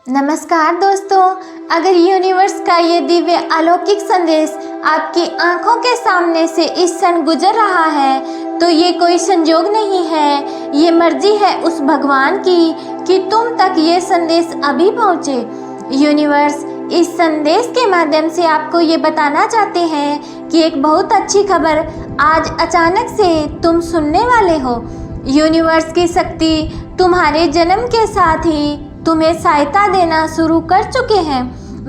नमस्कार दोस्तों, अगर यूनिवर्स का ये दिव्य अलौकिक संदेश आपकी आंखों के सामने से इस क्षण गुजर रहा है तो ये कोई संजोग नहीं है, ये मर्जी है उस भगवान की कि तुम तक ये संदेश अभी पहुँचे। यूनिवर्स इस संदेश के माध्यम से आपको ये बताना चाहते हैं कि एक बहुत अच्छी खबर आज अचानक से तुम सुनने वाले हो। यूनिवर्स की शक्ति तुम्हारे जन्म के साथ ही तुम्हें सहायता देना शुरू कर चुके हैं।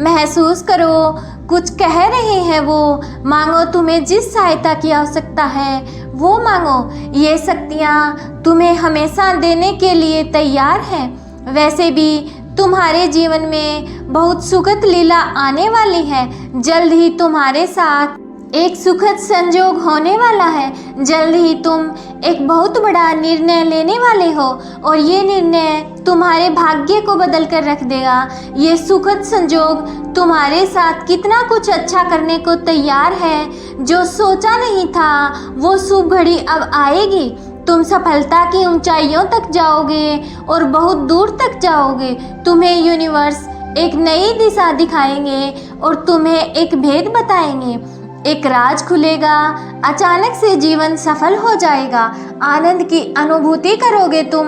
महसूस करो, कुछ कह रहे हैं वो। मांगो, तुम्हें जिस सहायता की आवश्यकता है वो मांगो। ये शक्तियाँ तुम्हें हमेशा देने के लिए तैयार हैं। वैसे भी तुम्हारे जीवन में बहुत सुखद लीला आने वाली है। जल्द ही तुम्हारे साथ एक सुखद संयोग होने वाला है। जल्द ही तुम एक बहुत बड़ा निर्णय लेने वाले हो और ये निर्णय तुम्हारे भाग्य को बदल कर रख देगा। ये सुखद संयोग तुम्हारे साथ कितना कुछ अच्छा करने को तैयार है। जो सोचा नहीं था वो शुभ घड़ी अब आएगी। तुम सफलता की ऊंचाइयों तक जाओगे और बहुत दूर तक जाओगे। तुम्हें यूनिवर्स एक नई दिशा दिखाएंगे और तुम्हें एक भेद बताएंगे। एक राज खुलेगा। अचानक से जीवन सफल हो जाएगा। आनंद की अनुभूति करोगे तुम।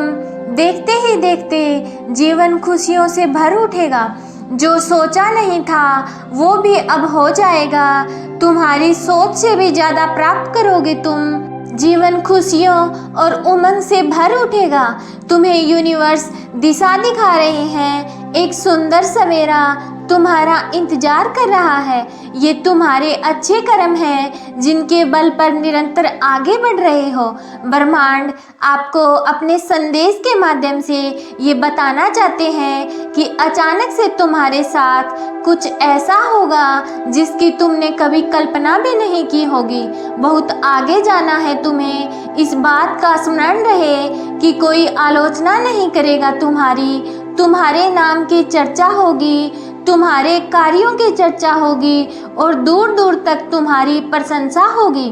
देखते ही देखते जीवन खुशियों से भर उठेगा। जो सोचा नहीं था वो भी अब हो जाएगा। तुम्हारी सोच से भी ज़्यादा प्राप्त करोगे तुम। जीवन खुशियों और उमंग से भर उठेगा। तुम्हें यूनिवर्स दिशा दिखा रहे हैं। एक सुंदर सवेरा तुम्हारा इंतजार कर रहा है। ये तुम्हारे अच्छे कर्म हैं जिनके बल पर निरंतर आगे बढ़ रहे हो। ब्रह्मांड आपको अपने संदेश के माध्यम से ये बताना चाहते हैं कि अचानक से तुम्हारे साथ कुछ ऐसा होगा जिसकी तुमने कभी कल्पना भी नहीं की होगी। बहुत आगे जाना है तुम्हें। इस बात का स्मरण रहे कि कोई आलोचना नहीं करेगा तुम्हारे नाम की चर्चा होगी, तुम्हारे कार्यों की चर्चा होगी और दूर दूर तक तुम्हारी प्रशंसा होगी।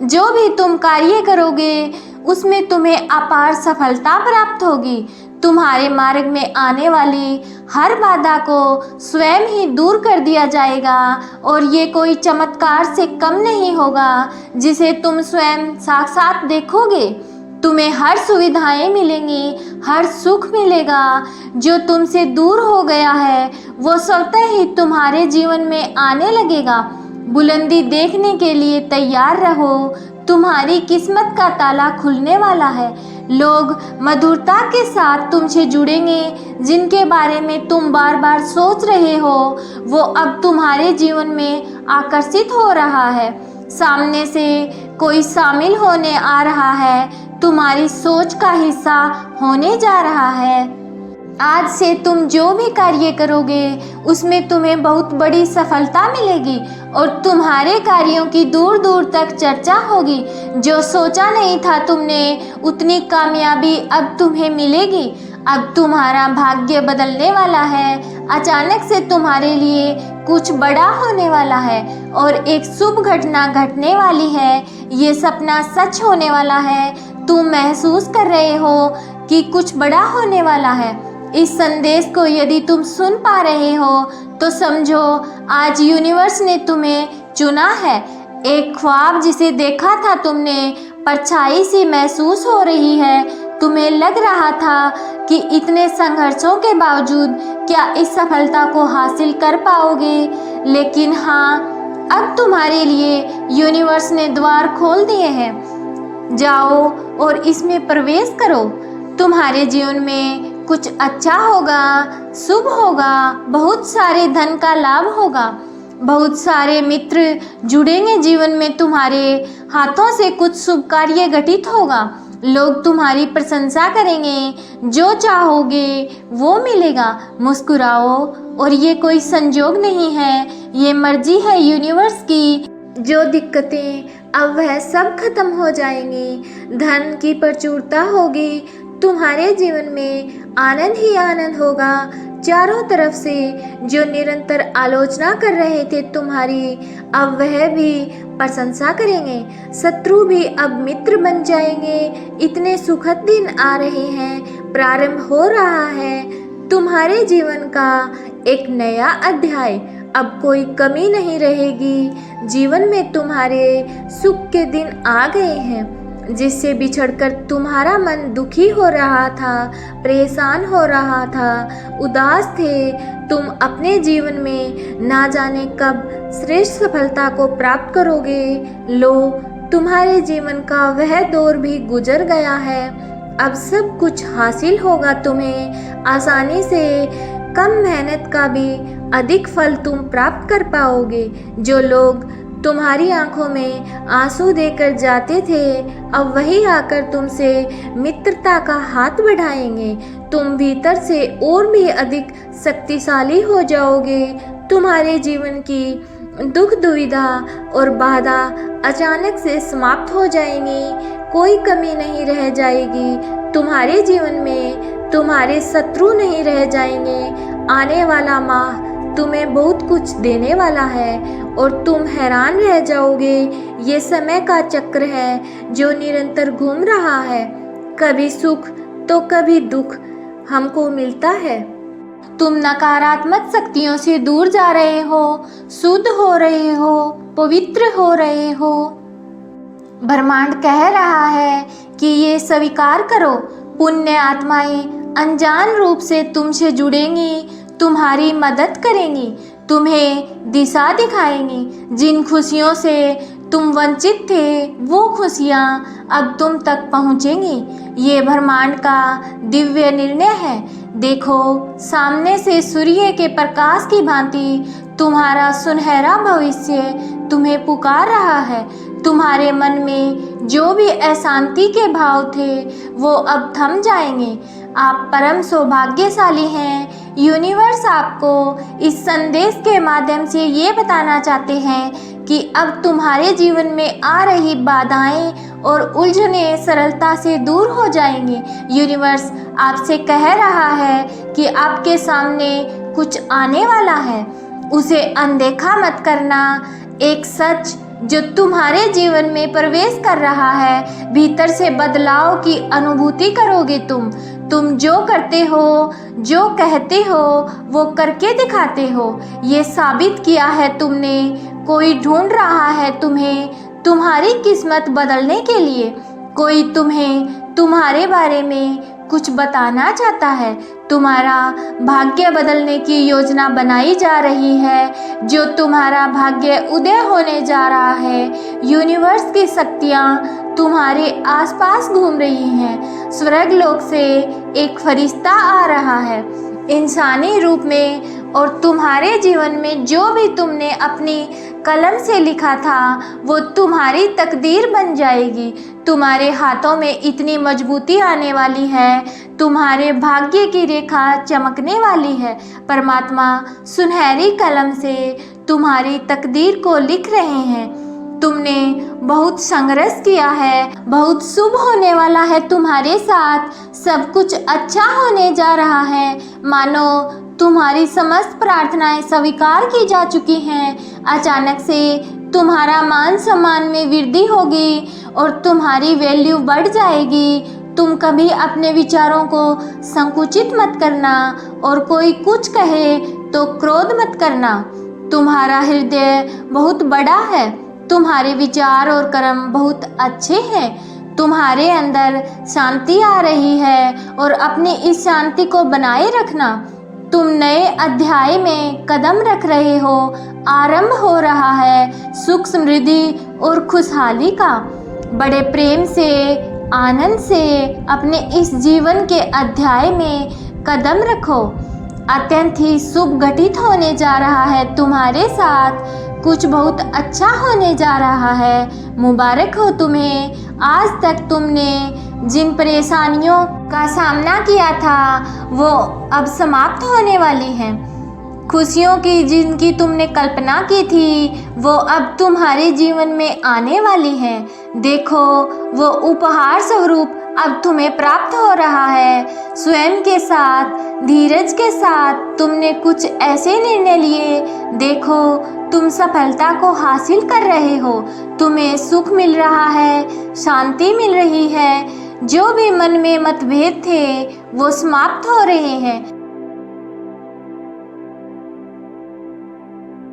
जो भी तुम कार्य करोगे उसमें तुम्हें अपार सफलता प्राप्त होगी। तुम्हारे मार्ग में आने वाली हर बाधा को स्वयं ही दूर कर दिया जाएगा और ये कोई चमत्कार से कम नहीं होगा जिसे तुम स्वयं साक्षात देखोगे। तुम्हें हर सुविधाएं मिलेंगी, हर सुख मिलेगा। जो तुमसे दूर हो गया है वो स्वतः ही तुम्हारे जीवन में आने लगेगा। बुलंदी देखने के लिए तैयार रहो। तुम्हारी किस्मत का ताला खुलने वाला है। लोग मधुरता के साथ तुमसे जुड़ेंगे। जिनके बारे में तुम बार बार सोच रहे हो वो अब तुम्हारे जीवन में आकर्षित हो रहा है। सामने से कोई शामिल होने आ रहा है। तुम्हारी सोच का हिस्सा होने जा रहा है। आज से तुम जो भी कार्य करोगे उसमें तुम्हें बहुत बड़ी सफलता मिलेगी और तुम्हारे कार्यों की दूर दूर तक चर्चा होगी। जो सोचा नहीं था तुमने उतनी कामयाबी अब तुम्हें मिलेगी। अब तुम्हारा भाग्य बदलने वाला है। अचानक से तुम्हारे लिए कुछ बड़ा होने वाला है और एक शुभ घटना घटने वाली है। ये सपना सच होने वाला है। तुम महसूस कर रहे हो कि कुछ बड़ा होने वाला है। इस संदेश को यदि तुम सुन पा रहे हो तो समझो आज यूनिवर्स ने तुम्हें चुना है। एक ख्वाब जिसे देखा था तुमने परछाई सी महसूस हो रही है। तुम्हें लग रहा था कि इतने संघर्षों के बावजूद क्या इस सफलता को हासिल कर पाओगे, लेकिन हाँ, अब तुम्हारे लिए यूनिवर्स ने द्वार खोल दिए हैं। जाओ और इसमें प्रवेश करो। तुम्हारे जीवन में कुछ अच्छा होगा, शुभ होगा। बहुत सारे धन का लाभ होगा। बहुत सारे मित्र जुड़ेंगे जीवन में। तुम्हारे हाथों से कुछ शुभ कार्य घटित होगा। लोग तुम्हारी प्रशंसा करेंगे। जो चाहोगे वो मिलेगा। मुस्कुराओ और ये कोई संजोग नहीं है, ये मर्जी है यूनिवर्स की। जो दिक्कतें अब वह सब खत्म हो जाएंगी। धन की प्रचुरता होगी। तुम्हारे जीवन में आनंद ही आनंद होगा। चारों तरफ से जो निरंतर आलोचना कर रहे थे तुम्हारी, अब वह भी प्रशंसा करेंगे। शत्रु भी अब मित्र बन जाएंगे। इतने सुखद दिन आ रहे हैं। प्रारंभ हो रहा है। तुम्हारे जीवन का एक नया अध्याय। अब कोई कमी नहीं रहेगी। जीवन में तुम्हारे सुख के दिन आ गए हैं, जिससे बिछड़कर तुम्हारा मन दुखी हो रहा था, परेशान हो रहा था, उदास थे। तुम अपने जीवन में ना जाने कब श्रेष्ठ सफलता को प्राप्त करोगे। लो, तुम्हारे जीवन का वह दौर भी गुजर गया है। अब सब कुछ हासिल होगा तुम्हें आसानी से। कम मेहनत का भी अधिक फल तुम प्राप्त कर पाओगे। जो लोग तुम्हारी आंखों में आंसू देकर जाते थे, अब वही आकर तुमसे मित्रता का हाथ बढ़ाएंगे। तुम भीतर से और भी अधिक शक्तिशाली हो जाओगे। तुम्हारे जीवन की दुख दुविधा और बाधा अचानक से समाप्त हो जाएंगी। कोई कमी नहीं रह जाएगी तुम्हारे जीवन में। तुम्हारे शत्रु नहीं रह जाएंगे। आने वाला माह तुम्हें बहुत कुछ देने वाला है और तुम हैरान रह जाओगे। ये समय का चक्र है जो निरंतर घूम रहा है। कभी सुख तो कभी दुख हमको मिलता है। तुम नकारात्मक शक्तियों से दूर जा रहे हो, शुद्ध हो रहे हो, पवित्र हो रहे हो। ब्रह्मांड कह रहा है कि ये स्वीकार करो। पुण्य आत्माएं अनजान रूप से तुमसे जुड़ेंगी, तुम्हारी मदद करेंगी, तुम्हें दिशा दिखाएंगी। जिन खुशियों से तुम वंचित थे, वो खुशियाँ अब तुम तक पहुँचेंगी। ये ब्रह्मांड का दिव्य निर्णय है। देखो, सामने से सूर्य के प्रकाश की भांति तुम्हारा सुनहरा भविष्य तुम्हें पुकार रहा है। तुम्हारे मन में जो भी अशांति के भाव थे, वो अब थम जाएंगे। आप परम सौभाग्यशाली हैं। यूनिवर्स आपको इस संदेश के माध्यम से ये बताना चाहते हैं कि अब तुम्हारे जीवन में आ रही बाधाएं और उलझनें सरलता से दूर हो जाएंगी। यूनिवर्स आपसे कह रहा है कि आपके सामने कुछ आने वाला है, उसे अनदेखा मत करना। एक सच जो तुम्हारे जीवन में प्रवेश कर रहा है, भीतर से बदलाव की अनुभूति करोगे तुम जो करते हो, जो कहते हो, वो करके दिखाते हो। ये साबित किया है तुमने। कोई ढूंढ रहा है तुम्हें तुम्हारी किस्मत बदलने के लिए। कोई तुम्हें तुम्हारे बारे में कुछ बताना चाहता है। तुम्हारा भाग्य बदलने की योजना बनाई जा रही है। जो तुम्हारा भाग्य उदय होने जा रहा है। यूनिवर्स की शक्तियाँ तुम्हारे आसपास घूम रही हैं। स्वर्ग लोक से एक फरिश्ता आ रहा है इंसानी रूप में, और तुम्हारे जीवन में जो भी तुमने अपनी कलम से लिखा था, वो तुम्हारी तकदीर बन जाएगी। तुम्हारे हाथों में इतनी मजबूती आने वाली है, तुम्हारे भाग्य की रेखा चमकने वाली है। परमात्मा सुनहरी कलम से तुम्हारी तकदीर को लिख रहे हैं। तुमने बहुत संघर्ष किया है, बहुत शुभ होने वाला है तुम्हारे साथ। सब कुछ अच्छा होने जा रहा है। मानो तुम्हारी समस्त प्रार्थनाएं स्वीकार की जा चुकी हैं। अचानक से तुम्हारा मान सम्मान में वृद्धि होगी और तुम्हारी वैल्यू बढ़ जाएगी। तुम कभी अपने विचारों को संकुचित मत करना, और कोई कुछ कहे तो क्रोध मत करना। तुम्हारा हृदय बहुत बड़ा है। तुम्हारे विचार और कर्म बहुत अच्छे हैं। तुम्हारे अंदर शांति आ रही है और अपनी इस शांति को बनाए रखना। तुम नए अध्याय में कदम रख रहे हो। आरंभ हो रहा है सुख, समृद्धि और खुशहाली का। बड़े प्रेम से, आनंद से अपने इस जीवन के अध्याय में कदम रखो। अत्यंत ही शुभ घटित होने जा रहा है तुम्हारे साथ। कुछ बहुत अच्छा होने जा रहा है। मुबारक हो तुम्हें। आज तक तुमने जिन परेशानियों का सामना किया था, वो अब समाप्त होने वाली हैं। खुशियों की जिनकी तुमने कल्पना की थी, वो अब तुम्हारे जीवन में आने वाली हैं। देखो, वो उपहार स्वरूप अब तुम्हें प्राप्त हो रहा है। स्वयं के साथ, धीरज के साथ तुमने कुछ ऐसे निर्णय लिए। देखो, तुम सफलता को हासिल कर रहे हो। तुम्हें सुख मिल रहा है, शांति मिल रही है। जो भी मन में मतभेद थे, वो समाप्त हो रहे हैं।